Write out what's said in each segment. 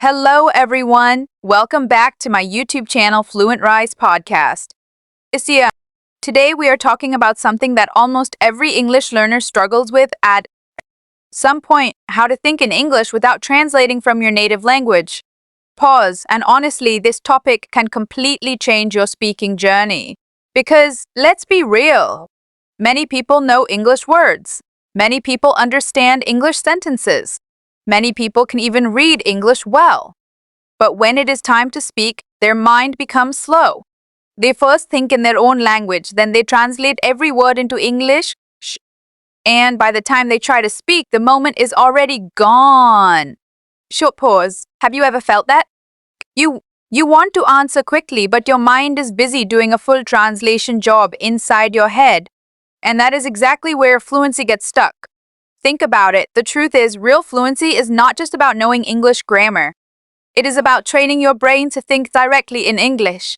Hello, everyone. Welcome back to my YouTube channel, FluentRise Podcast. Isia, today we are talking about something that almost every English learner struggles with at some point, how to think in English without translating from your native language. Pause, and honestly, this topic can completely change your speaking journey. Because let's be real, many people know English words. Many people understand English sentences. Many people can even read English well. But when it is time to speak, their mind becomes slow. They first think in their own language, then they translate every word into English, and by the time they try to speak, the moment is already gone. Short pause. Have you ever felt that? You want to answer quickly, but your mind is busy doing a full translation job inside your head. And that is exactly where fluency gets stuck. Think about it. The truth is, real fluency is not just about knowing English grammar. It is about training your brain to think directly in English.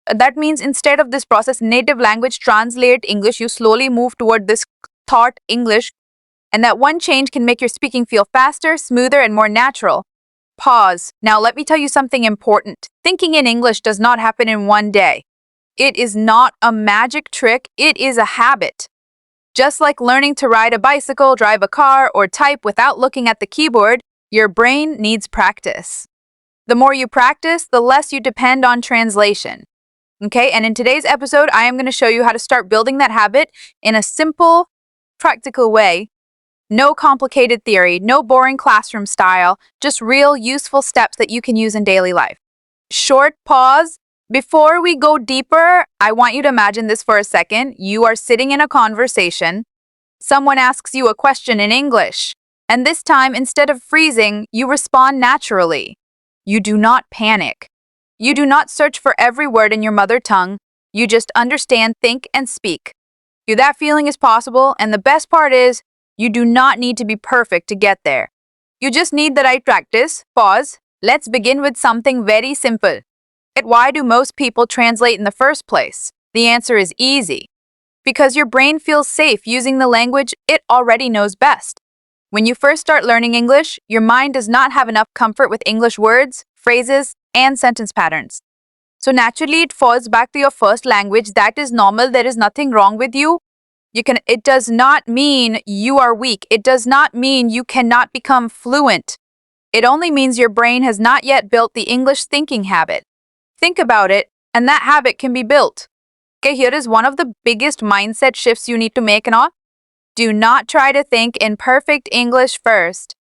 That means instead of this process, native language translate English, you slowly move toward this thought English, and that one change can make your speaking feel faster, smoother, and more natural. Pause. Now let me tell you something important. Thinking in English does not happen in one day. It is not a magic trick, it is a habit. Just like learning to ride a bicycle, drive a car, or type without looking at the keyboard, your brain needs practice. The more you practice, the less you depend on translation. Okay, and in today's episode, I am going to show you how to start building that habit in a simple, practical way. No complicated theory, no boring classroom style, just real useful steps that you can use in daily life. Short pause. Before we go deeper, I want you to imagine this for a second. You are sitting in a conversation. Someone asks you a question in English, and this time, instead of freezing, you respond naturally. You do not panic. You do not search for every word in your mother tongue. You just understand, think, and speak. That feeling is possible, and the best part is, you do not need to be perfect to get there. You just need the right practice. Pause. Let's begin with something very simple. Why do most people translate in the first place? The answer is easy. Because your brain feels safe using the language it already knows best. When you first start learning English, your mind does not have enough comfort with English words, phrases, and sentence patterns. So naturally, it falls back to your first language. That is normal. There is nothing wrong with you. It does not mean you are weak. It does not mean you cannot become fluent. It only means your brain has not yet built the English thinking habit. Think about it, and that habit can be built. Okay, here is one of the biggest mindset shifts you need to make now. Do not try to think in perfect English first.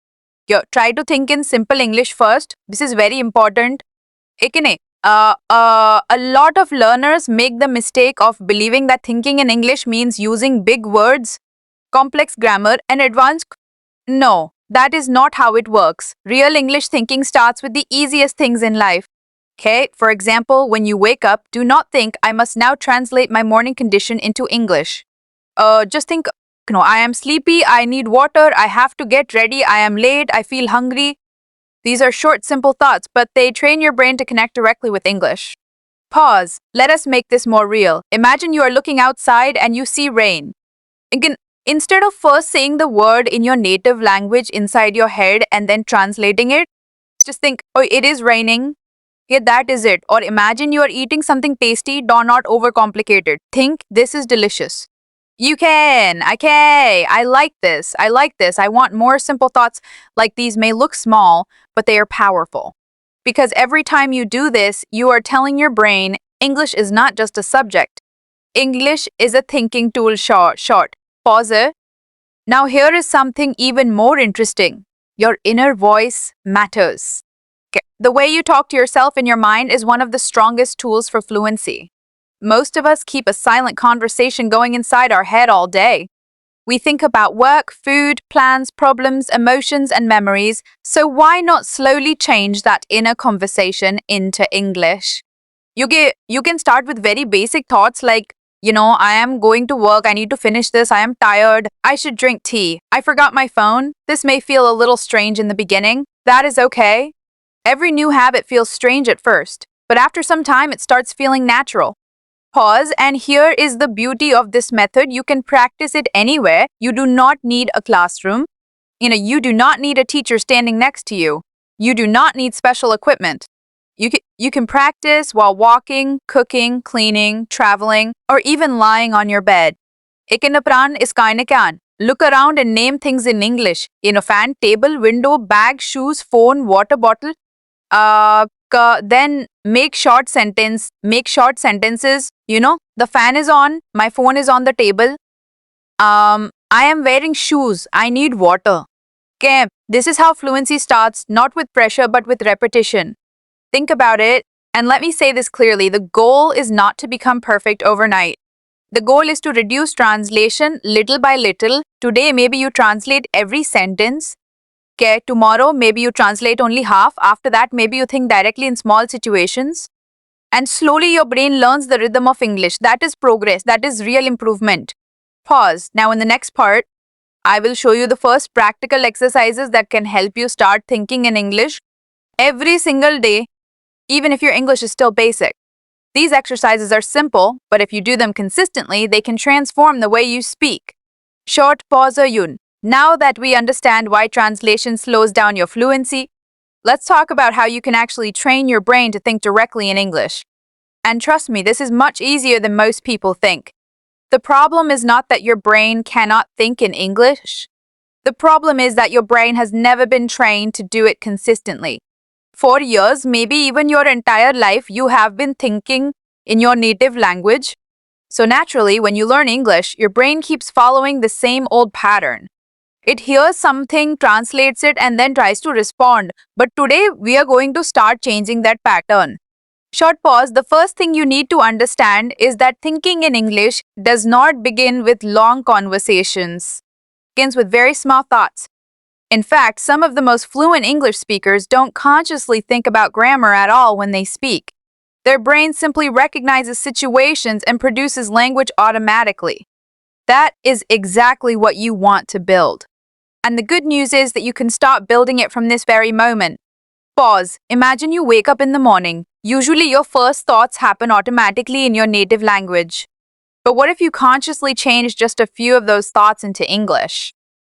Try to think in simple English first. This is very important. A lot of learners make the mistake of believing that thinking in English means using big words, complex grammar, and advanced. No, that is not how it works. Real English thinking starts with the easiest things in life. Okay, for example, when you wake up, do not think I must now translate my morning condition into English. Just think, I am sleepy, I need water, I have to get ready, I am late, I feel hungry. These are short, simple thoughts, but they train your brain to connect directly with English. Pause. Let us make this more real. Imagine you are looking outside and you see rain. Again, instead of first saying the word in your native language inside your head and then translating it, just think, oh, it is raining. Yeah, that is it. Or imagine you are eating something tasty, not overcomplicated. Think, this is delicious. You can. Okay. I like this. I want more simple thoughts like these may look small, but they are powerful. Because every time you do this, you are telling your brain, English is not just a subject. English is a thinking tool. Short. Pause. Now here is something even more interesting. Your inner voice matters. The way you talk to yourself in your mind is one of the strongest tools for fluency. Most of us keep a silent conversation going inside our head all day. We think about work, food, plans, problems, emotions, and memories, so why not slowly change that inner conversation into English? You can start with very basic thoughts like, I am going to work, I need to finish this, I am tired, I should drink tea, I forgot my phone. This may feel a little strange in the beginning. That is okay. Every new habit feels strange at first, but after some time it starts feeling natural. Pause, and here is the beauty of this method. You can practice it anywhere. You do not need a classroom. You do not need a teacher standing next to you. You do not need special equipment. You can practice while walking, cooking, cleaning, traveling, or even lying on your bed. Ikinapran is kainakan. Look around and name things in English. Fan, table, window, bag, shoes, phone, water bottle. Then make short sentences. The fan is on, my phone is on the table. I am wearing shoes. I need water. Okay, this is how fluency starts, not with pressure but with repetition. Think about it, and let me say this clearly. The goal is not to become perfect overnight. The goal is to reduce translation little by little. Today, maybe you translate every sentence. Okay, tomorrow, maybe you translate only half. After that, maybe you think directly in small situations. And slowly your brain learns the rhythm of English. That is progress. That is real improvement. Pause. Now, in the next part, I will show you the first practical exercises that can help you start thinking in English every single day, even if your English is still basic. These exercises are simple, but if you do them consistently, they can transform the way you speak. Short pause yun. Now that we understand why translation slows down your fluency, let's talk about how you can actually train your brain to think directly in English. And trust me, this is much easier than most people think. The problem is not that your brain cannot think in English. The problem is that your brain has never been trained to do it consistently. For years, maybe even your entire life, you have been thinking in your native language. So naturally, when you learn English, your brain keeps following the same old pattern. It hears something, translates it, and then tries to respond. But today, we are going to start changing that pattern. Short pause. The first thing you need to understand is that thinking in English does not begin with long conversations. It begins with very small thoughts. In fact, some of the most fluent English speakers don't consciously think about grammar at all when they speak. Their brain simply recognizes situations and produces language automatically. That is exactly what you want to build. And the good news is that you can start building it from this very moment. Pause. Imagine you wake up in the morning. Usually your first thoughts happen automatically in your native language. But what if you consciously change just a few of those thoughts into English?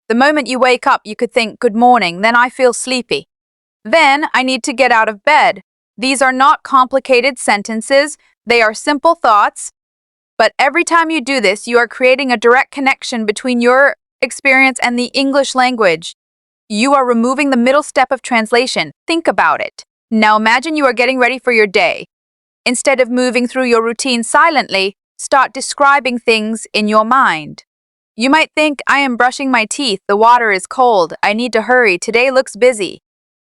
The moment you wake up, you could think, good morning, then I feel sleepy. Then I need to get out of bed. These are not complicated sentences, they are simple thoughts. But every time you do this, you are creating a direct connection between your experience and the English language. You are removing the middle step of translation. Think about it. Now imagine you are getting ready for your day. Instead of moving through your routine silently, start describing things in your mind. You might think, I am brushing my teeth, the water is cold, I need to hurry, today looks busy.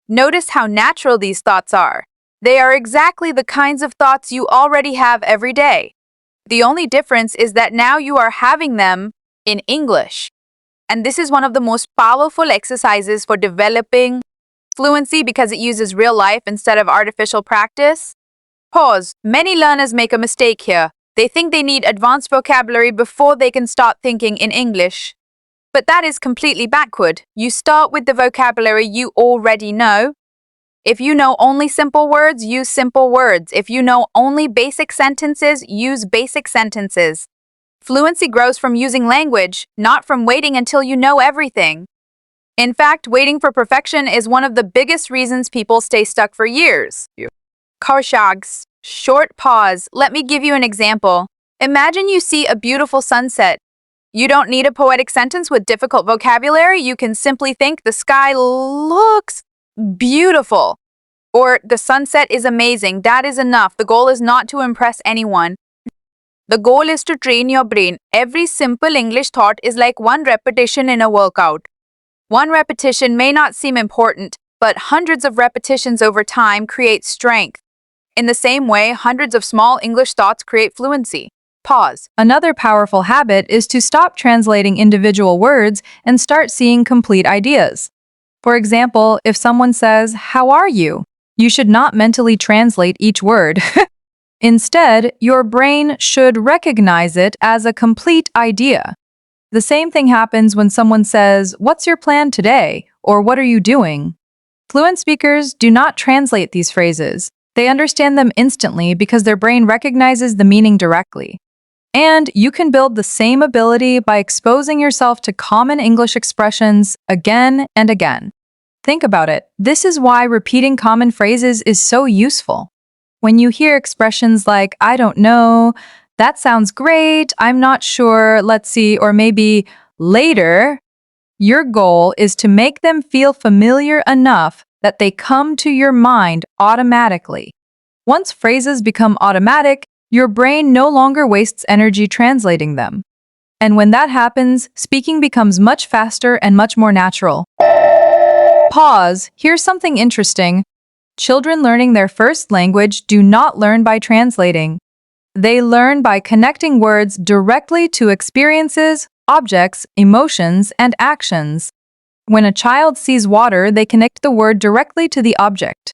Notice how natural these thoughts are. They are exactly the kinds of thoughts you already have every day. The only difference is that now you are having them in English. And this is one of the most powerful exercises for developing fluency because it uses real life instead of artificial practice. Pause. Many learners make a mistake here. They think they need advanced vocabulary before they can start thinking in English. But that is completely backward. You start with the vocabulary you already know. If you know only simple words, use simple words. If you know only basic sentences, use basic sentences. Fluency grows from using language, not from waiting until you know everything. In fact, waiting for perfection is one of the biggest reasons people stay stuck for years. Karshags. Short pause. Let me give you an example. Imagine you see a beautiful sunset. You don't need a poetic sentence with difficult vocabulary. You can simply think the sky looks beautiful. Or the sunset is amazing. That is enough. The goal is not to impress anyone. The goal is to train your brain. Every simple English thought is like one repetition in a workout. One repetition may not seem important, but hundreds of repetitions over time create strength. In the same way, hundreds of small English thoughts create fluency. Pause. Another powerful habit is to stop translating individual words and start seeing complete ideas. For example, if someone says, "How are you?" you should not mentally translate each word. Instead, your brain should recognize it as a complete idea. The same thing happens when someone says, "What's your plan today?" or "What are you doing?" Fluent speakers do not translate these phrases. They understand them instantly because their brain recognizes the meaning directly. And you can build the same ability by exposing yourself to common English expressions again and again. Think about it. This is why repeating common phrases is so useful. When you hear expressions like, I don't know, that sounds great, I'm not sure, let's see, or maybe later, your goal is to make them feel familiar enough that they come to your mind automatically. Once phrases become automatic, your brain no longer wastes energy translating them. And when that happens, speaking becomes much faster and much more natural. Pause. Here's something interesting. Children learning their first language do not learn by translating. They learn by connecting words directly to experiences, objects, emotions, and actions. When a child sees water, they connect the word directly to the object.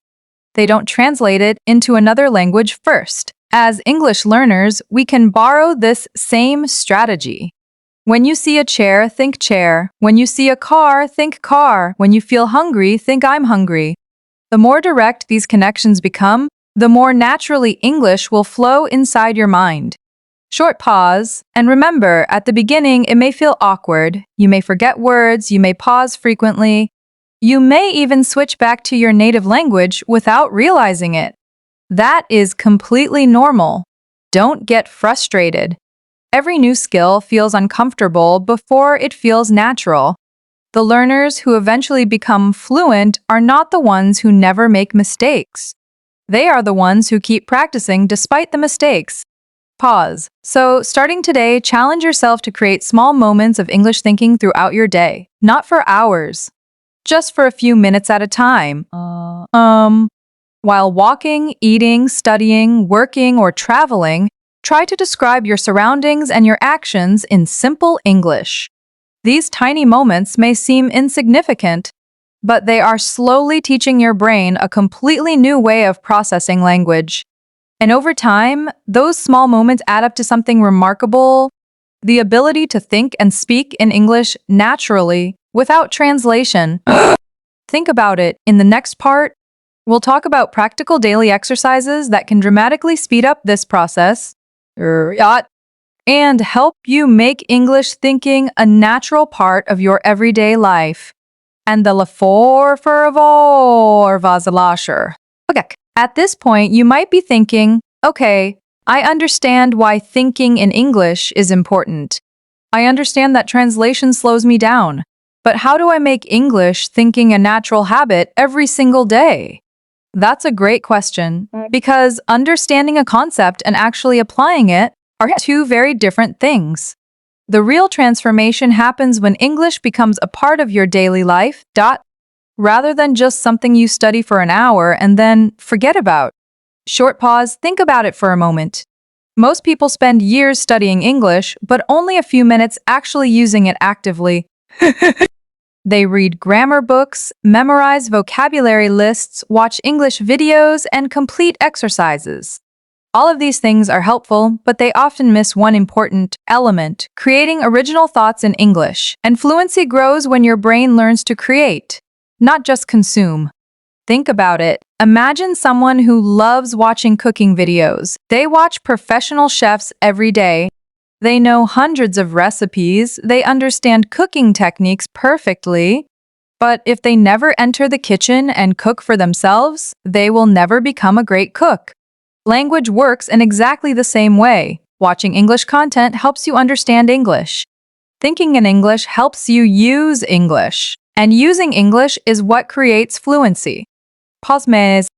They don't translate it into another language first. As English learners, we can borrow this same strategy. When you see a chair, think chair. When you see a car, think car. When you feel hungry, think I'm hungry. The more direct these connections become, the more naturally English will flow inside your mind. Short pause, and remember, at the beginning it may feel awkward. You may forget words, you may pause frequently. You may even switch back to your native language without realizing it. That is completely normal. Don't get frustrated. Every new skill feels uncomfortable before it feels natural. The learners who eventually become fluent are not the ones who never make mistakes. They are the ones who keep practicing despite the mistakes. Pause. So, starting today, challenge yourself to create small moments of English thinking throughout your day, not for hours, just for a few minutes at a time. While walking, eating, studying, working, or traveling, try to describe your surroundings and your actions in simple English. These tiny moments may seem insignificant, but they are slowly teaching your brain a completely new way of processing language. And over time, those small moments add up to something remarkable: the ability to think and speak in English naturally, without translation. Think about it. In the next part, we'll talk about practical daily exercises that can dramatically speed up this process and help you make English thinking a natural part of your everyday life. And the Vasalasher. Okay. At this point, you might be thinking, okay, I understand why thinking in English is important. I understand that translation slows me down. But how do I make English thinking a natural habit every single day? That's a great question, because understanding a concept and actually applying it are two very different things. The real transformation happens when English becomes a part of your daily life, rather than just something you study for an hour and then forget about. Short pause, think about it for a moment. Most people spend years studying English, but only a few minutes actually using it actively. They read grammar books, memorize vocabulary lists, watch English videos, and complete exercises. All of these things are helpful, but they often miss one important element: creating original thoughts in English. And fluency grows when your brain learns to create, not just consume. Think about it. Imagine someone who loves watching cooking videos. They watch professional chefs every day. They know hundreds of recipes. They understand cooking techniques perfectly. But if they never enter the kitchen and cook for themselves, they will never become a great cook. Language works in exactly the same way. Watching English content helps you understand English. Thinking in English helps you use English. And using English is what creates fluency. Pause.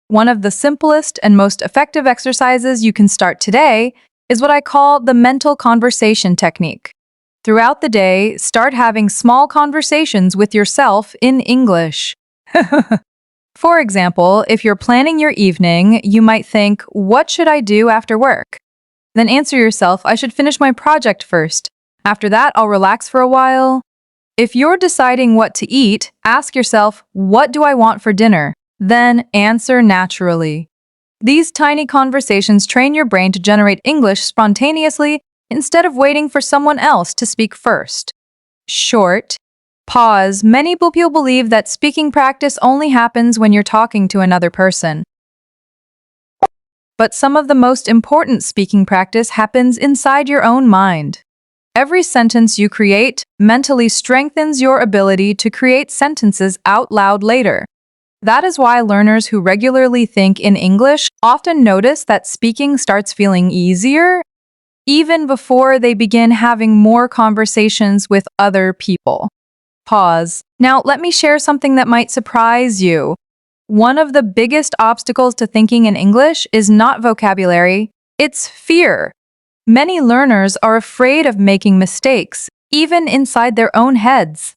One of the simplest and most effective exercises you can start today is what I call the mental conversation technique. Throughout the day, start having small conversations with yourself in English. For example, if you're planning your evening, you might think, what should I do after work? Then answer yourself, I should finish my project first. After that, I'll relax for a while. If you're deciding what to eat, ask yourself, what do I want for dinner? Then answer naturally. These tiny conversations train your brain to generate English spontaneously instead of waiting for someone else to speak first. Short pause. Many people believe that speaking practice only happens when you're talking to another person. But some of the most important speaking practice happens inside your own mind. Every sentence you create mentally strengthens your ability to create sentences out loud later. That is why learners who regularly think in English often notice that speaking starts feeling easier even before they begin having more conversations with other people. Pause. Now, let me share something that might surprise you. One of the biggest obstacles to thinking in English is not vocabulary, it's fear. Many learners are afraid of making mistakes, even inside their own heads.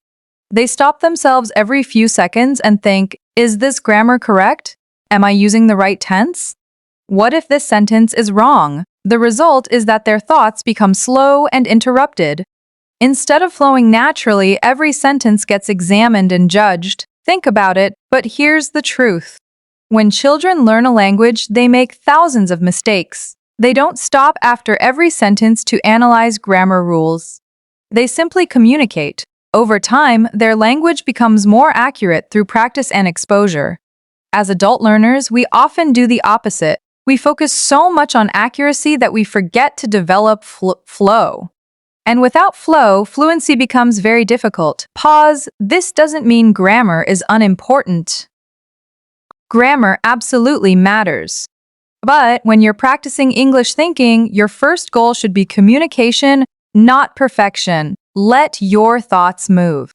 They stop themselves every few seconds and think, is this grammar correct? Am I using the right tense? What if this sentence is wrong? The result is that their thoughts become slow and interrupted. Instead of flowing naturally, every sentence gets examined and judged. Think about it, but here's the truth. When children learn a language, they make thousands of mistakes. They don't stop after every sentence to analyze grammar rules. They simply communicate. Over time, their language becomes more accurate through practice and exposure. As adult learners, we often do the opposite. We focus so much on accuracy that we forget to develop flow. And without flow, fluency becomes very difficult. Pause. This doesn't mean grammar is unimportant. Grammar absolutely matters. But when you're practicing English thinking, your first goal should be communication, not perfection. Let your thoughts move.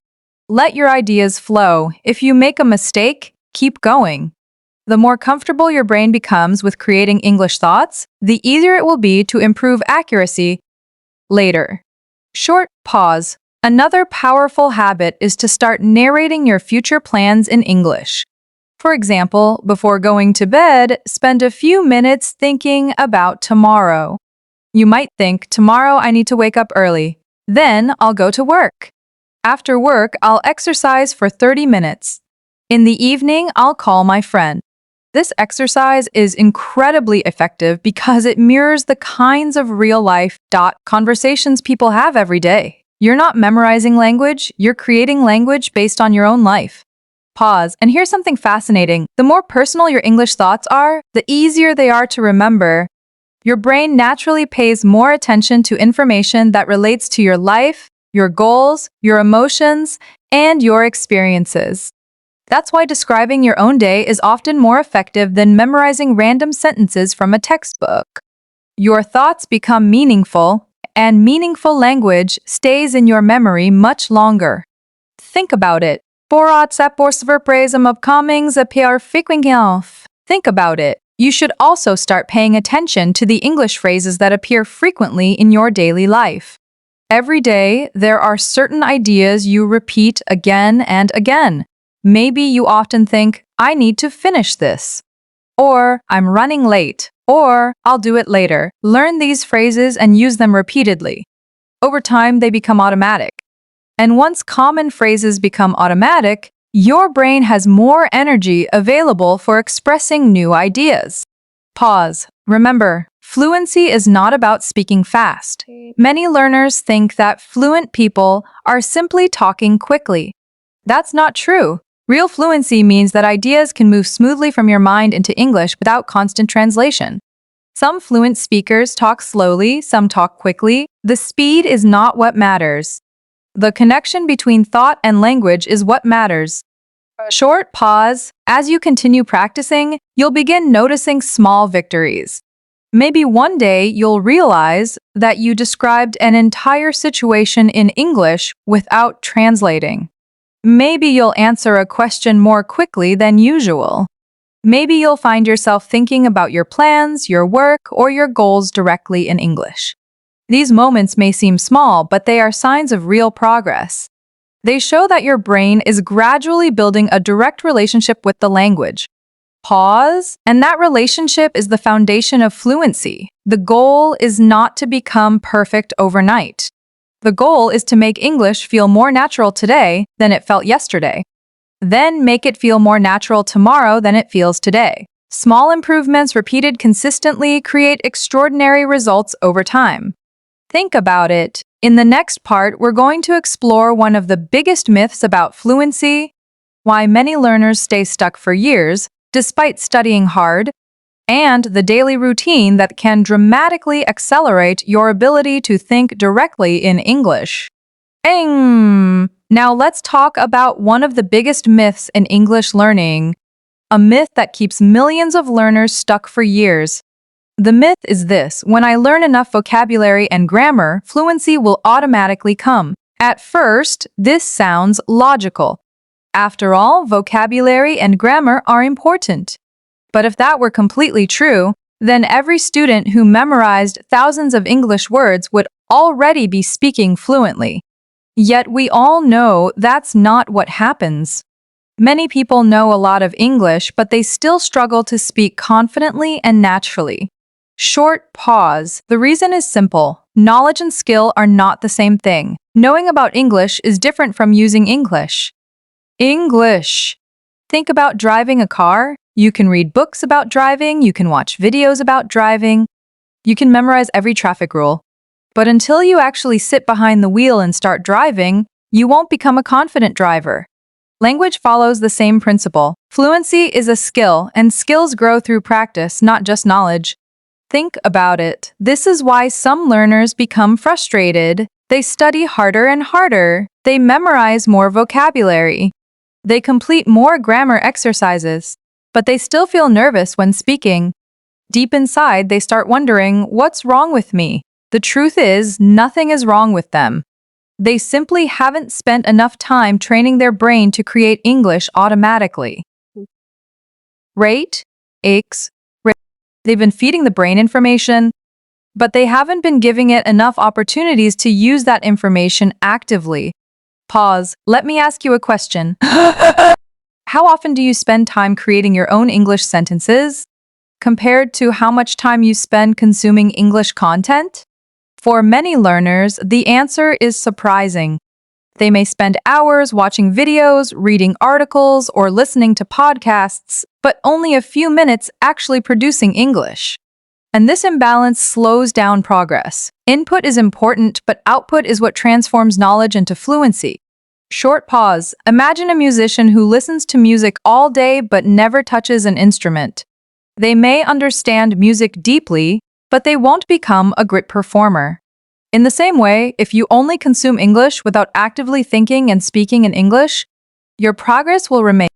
Let your ideas flow. If you make a mistake, keep going. The more comfortable your brain becomes with creating English thoughts, the easier it will be to improve accuracy later. Short pause. Another powerful habit is to start narrating your future plans in English. For example, before going to bed, spend a few minutes thinking about tomorrow. You might think, tomorrow I need to wake up early. Then I'll go to work. After work, I'll exercise for 30 minutes. In the evening, I'll call my friend. This exercise is incredibly effective because it mirrors the kinds of real-life conversations people have every day. You're not memorizing language, you're creating language based on your own life. Pause. And here's something fascinating. The more personal your English thoughts are, the easier they are to remember. Your brain naturally pays more attention to information that relates to your life, your goals, your emotions, and your experiences. That's why describing your own day is often more effective than memorizing random sentences from a textbook. Your thoughts become meaningful, and meaningful language stays in your memory much longer. Think about it. Think about it. You should also start paying attention to the English phrases that appear frequently in your daily life. Every day, there are certain ideas you repeat again and again. Maybe you often think, I need to finish this. Or, I'm running late. Or, I'll do it later. Learn these phrases and use them repeatedly. Over time, they become automatic. And once common phrases become automatic, your brain has more energy available for expressing new ideas. Pause. Remember, fluency is not about speaking fast. Many learners think that fluent people are simply talking quickly. That's not true. Real fluency means that ideas can move smoothly from your mind into English without constant translation. Some fluent speakers talk slowly, some talk quickly. The speed is not what matters. The connection between thought and language is what matters. A short pause. As you continue practicing, you'll begin noticing small victories. Maybe one day you'll realize that you described an entire situation in English without translating. Maybe you'll answer a question more quickly than usual. Maybe you'll find yourself thinking about your plans, your work, or your goals directly in English. These moments may seem small, but they are signs of real progress. They show that your brain is gradually building a direct relationship with the language. Pause, and that relationship is the foundation of fluency. The goal is not to become perfect overnight. The goal is to make English feel more natural today than it felt yesterday. Then make it feel more natural tomorrow than it feels today. Small improvements repeated consistently create extraordinary results over time. Think about it. In the next part, we're going to explore one of the biggest myths about fluency, why many learners stay stuck for years, despite studying hard, and the daily routine that can dramatically accelerate your ability to think directly in English. Now let's talk about one of the biggest myths in English learning, a myth that keeps millions of learners stuck for years. The myth is this: when I learn enough vocabulary and grammar, fluency will automatically come. At first, this sounds logical. After all, vocabulary and grammar are important. But if that were completely true, then every student who memorized thousands of English words would already be speaking fluently. Yet we all know that's not what happens. Many people know a lot of English, but they still struggle to speak confidently and naturally. Short pause. The reason is simple. Knowledge and skill are not the same thing. Knowing about English is different from using English. English. Think about driving a car. You can read books about driving, you can watch videos about driving, you can memorize every traffic rule. But until you actually sit behind the wheel and start driving, you won't become a confident driver. Language follows the same principle. Fluency is a skill, and skills grow through practice, not just knowledge. Think about it. This is why some learners become frustrated. They study harder and harder. They memorize more vocabulary. They complete more grammar exercises. But they still feel nervous when speaking. Deep inside, they start wondering, what's wrong with me? The truth is, nothing is wrong with them. They simply haven't spent enough time training their brain to create English automatically. Rate, aches, rate. They've been feeding the brain information, but they haven't been giving it enough opportunities to use that information actively. Pause. Let me ask you a question. How often do you spend time creating your own English sentences, compared to how much time you spend consuming English content? For many learners, the answer is surprising. They may spend hours watching videos, reading articles, or listening to podcasts, but only a few minutes actually producing English. And this imbalance slows down progress. Input is important, but output is what transforms knowledge into fluency. Short pause. Imagine a musician who listens to music all day but never touches an instrument. They may understand music deeply, but they won't become a great performer. In the same way, if you only consume English without actively thinking and speaking in English, your progress will remain.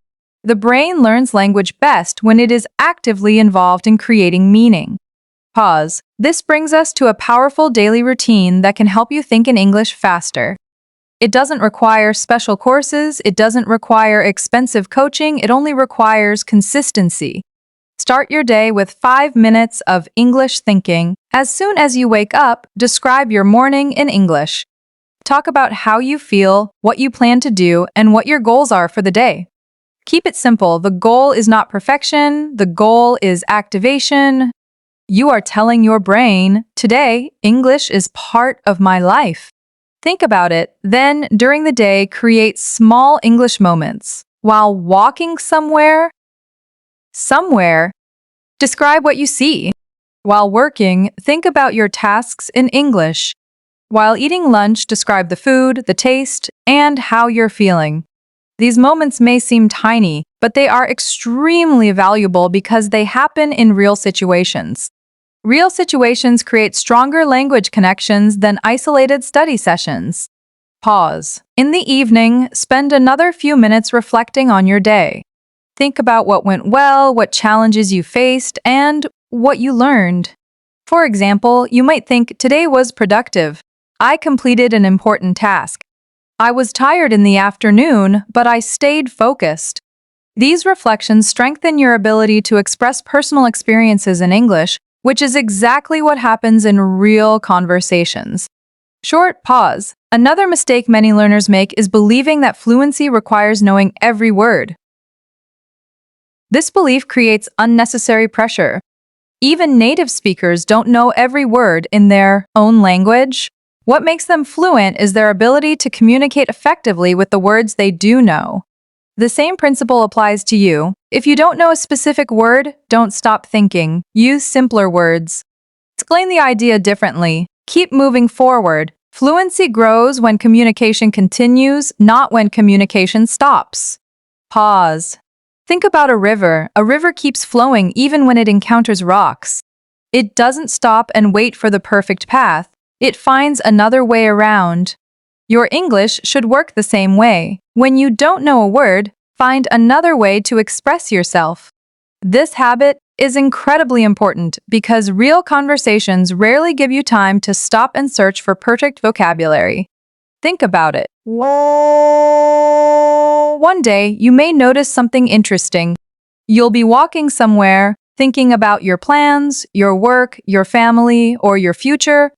The brain learns language best when it is actively involved in creating meaning. Pause. This brings us to a powerful daily routine that can help you think in English faster. It doesn't require special courses, it doesn't require expensive coaching, it only requires consistency. Start your day with 5 minutes of English thinking. As soon as you wake up, describe your morning in English. Talk about how you feel, what you plan to do, and what your goals are for the day. Keep it simple. The goal is not perfection, the goal is activation. You are telling your brain, today, English is part of my life. Think about it. Then, during the day, create small English moments. While walking somewhere, describe what you see. While working, think about your tasks in English. While eating lunch, describe the food, the taste, and how you're feeling. These moments may seem tiny, but they are extremely valuable because they happen in real situations. Real situations create stronger language connections than isolated study sessions. Pause. In the evening, spend another few minutes reflecting on your day. Think about what went well, what challenges you faced, and what you learned. For example, you might think, today was productive. I completed an important task. I was tired in the afternoon, but I stayed focused. These reflections strengthen your ability to express personal experiences in English, which is exactly what happens in real conversations. Short pause. Another mistake many learners make is believing that fluency requires knowing every word. This belief creates unnecessary pressure. Even native speakers don't know every word in their own language. What makes them fluent is their ability to communicate effectively with the words they do know. The same principle applies to you. If you don't know a specific word, don't stop thinking. Use simpler words. Explain the idea differently. Keep moving forward. Fluency grows when communication continues, not when communication stops. Pause. Think about a river. A river keeps flowing even when it encounters rocks. It doesn't stop and wait for the perfect path. It finds another way around. Your English should work the same way. When you don't know a word, find another way to express yourself. This habit is incredibly important because real conversations rarely give you time to stop and search for perfect vocabulary. Think about it. One day, you may notice something interesting. You'll be walking somewhere, thinking about your plans, your work, your family, or your future,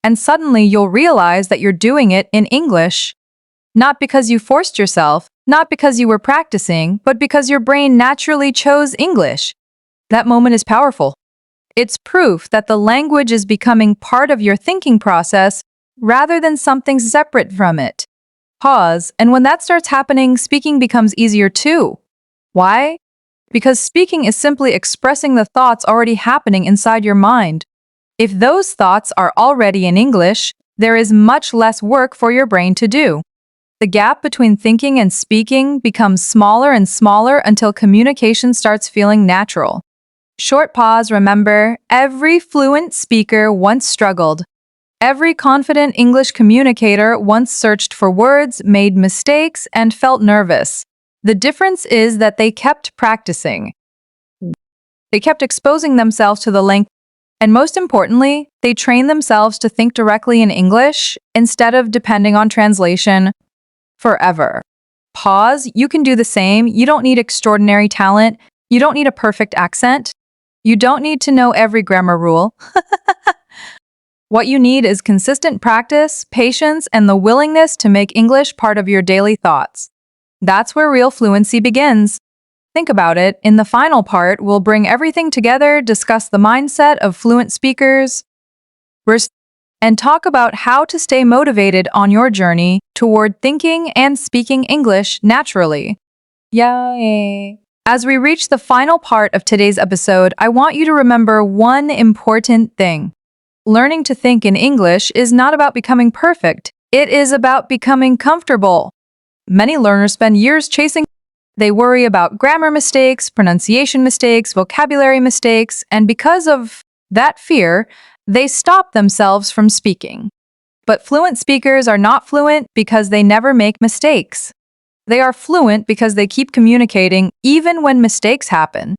and suddenly you'll realize that you're doing it in English. Not because you forced yourself, not because you were practicing, but because your brain naturally chose English. That moment is powerful. It's proof that the language is becoming part of your thinking process rather than something separate from it. Pause, and when that starts happening, speaking becomes easier too. Why? Because speaking is simply expressing the thoughts already happening inside your mind. If those thoughts are already in English, there is much less work for your brain to do. The gap between thinking and speaking becomes smaller and smaller until communication starts feeling natural. Short pause, remember, every fluent speaker once struggled. Every confident English communicator once searched for words, made mistakes, and felt nervous. The difference is that they kept practicing. They kept exposing themselves to the language, and most importantly, they trained themselves to think directly in English instead of depending on translation forever. Pause, you can do the same. You don't need extraordinary talent. You don't need a perfect accent. You don't need to know every grammar rule. What you need is consistent practice, patience, and the willingness to make English part of your daily thoughts. That's where real fluency begins. Think about it. In the final part, we'll bring everything together, discuss the mindset of fluent speakers, and talk about how to stay motivated on your journey toward thinking and speaking English naturally. Yay! As we reach the final part of today's episode, I want you to remember one important thing. Learning to think in English is not about becoming perfect. It is about becoming comfortable. Many learners spend years chasing. They worry about grammar mistakes, pronunciation mistakes, vocabulary mistakes, and because of that fear, they stop themselves from speaking. But fluent speakers are not fluent because they never make mistakes. They are fluent because they keep communicating even when mistakes happen.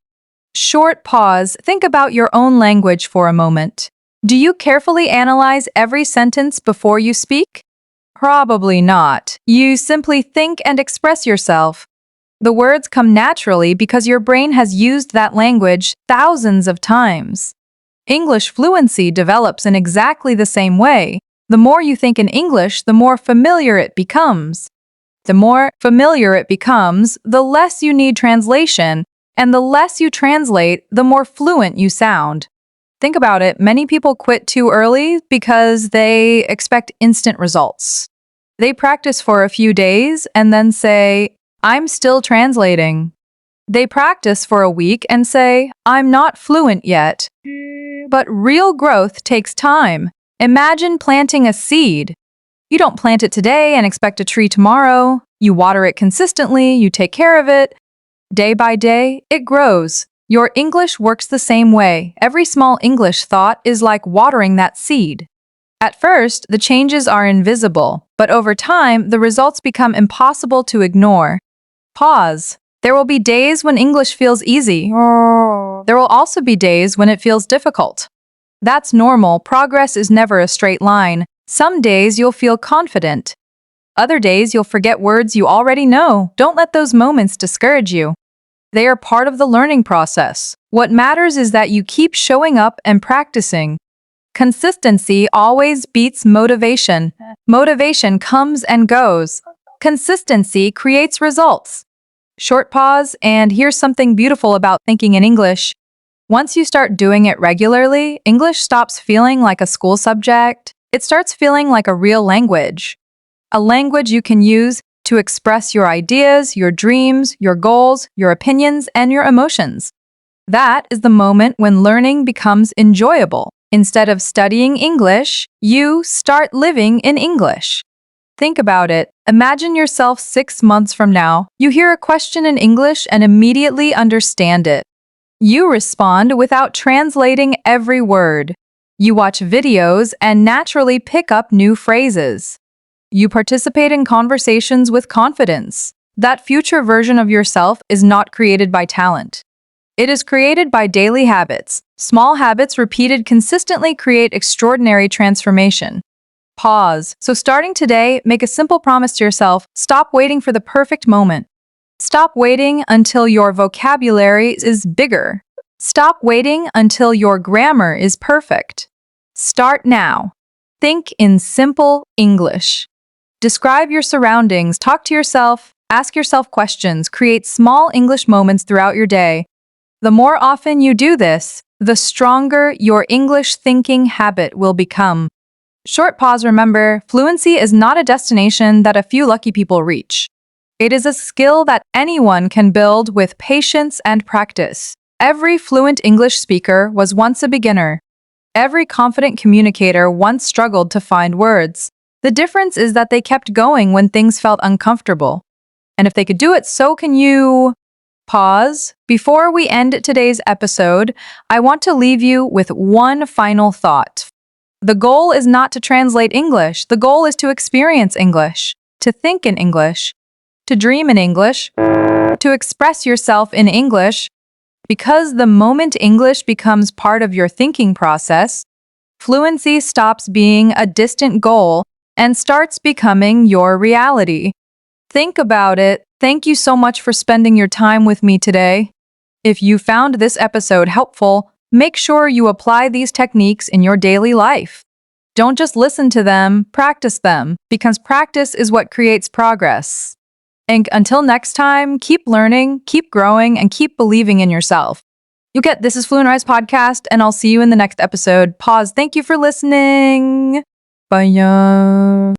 Short pause. Think about your own language for a moment. Do you carefully analyze every sentence before you speak? Probably not. You simply think and express yourself. The words come naturally because your brain has used that language thousands of times. English fluency develops in exactly the same way. The more you think in English, the more familiar it becomes. The more familiar it becomes, the less you need translation, and the less you translate, the more fluent you sound. Think about it, many people quit too early because they expect instant results. They practice for a few days and then say, I'm still translating. They practice for a week and say, I'm not fluent yet. But real growth takes time. Imagine planting a seed. You don't plant it today and expect a tree tomorrow. You water it consistently, you take care of it. Day by day, it grows. Your English works the same way. Every small English thought is like watering that seed. At first, the changes are invisible, but over time, the results become impossible to ignore. Pause. There will be days when English feels easy. There will also be days when it feels difficult. That's normal. Progress is never a straight line. Some days you'll feel confident. Other days you'll forget words you already know. Don't let those moments discourage you. They are part of the learning process. What matters is that you keep showing up and practicing. Consistency always beats motivation. Motivation comes and goes. Consistency creates results. Short pause, and here's something beautiful about thinking in English. Once you start doing it regularly, English stops feeling like a school subject. It starts feeling like a real language. A language you can use to express your ideas, your dreams, your goals, your opinions, and your emotions. That is the moment when learning becomes enjoyable. Instead of studying English, you start living in English. Think about it. Imagine yourself 6 months from now. You hear a question in English and immediately understand it. You respond without translating every word. You watch videos and naturally pick up new phrases. You participate in conversations with confidence. That future version of yourself is not created by talent. It is created by daily habits. Small habits repeated consistently create extraordinary transformation. Pause. So starting today, make a simple promise to yourself. Stop waiting for the perfect moment. Stop waiting until your vocabulary is bigger. Stop waiting until your grammar is perfect. Start now. Think in simple English. Describe your surroundings, talk to yourself, ask yourself questions, create small English moments throughout your day. The more often you do this, the stronger your English thinking habit will become. Short pause, remember, fluency is not a destination that a few lucky people reach. It is a skill that anyone can build with patience and practice. Every fluent English speaker was once a beginner. Every confident communicator once struggled to find words. The difference is that they kept going when things felt uncomfortable. And if they could do it, so can you. Pause. Before we end today's episode, I want to leave you with one final thought. The goal is not to translate English. The goal is to experience English, to think in English, to dream in English, to express yourself in English. Because the moment English becomes part of your thinking process, fluency stops being a distant goal and starts becoming your reality. Think about it. Thank you so much for spending your time with me today. If you found this episode helpful, make sure you apply these techniques in your daily life. Don't just listen to them, practice them, because practice is what creates progress. And until next time, keep learning, keep growing, and keep believing in yourself. This is FluentRise Podcast, and I'll see you in the next episode. Pause. Thank you for listening. Bye.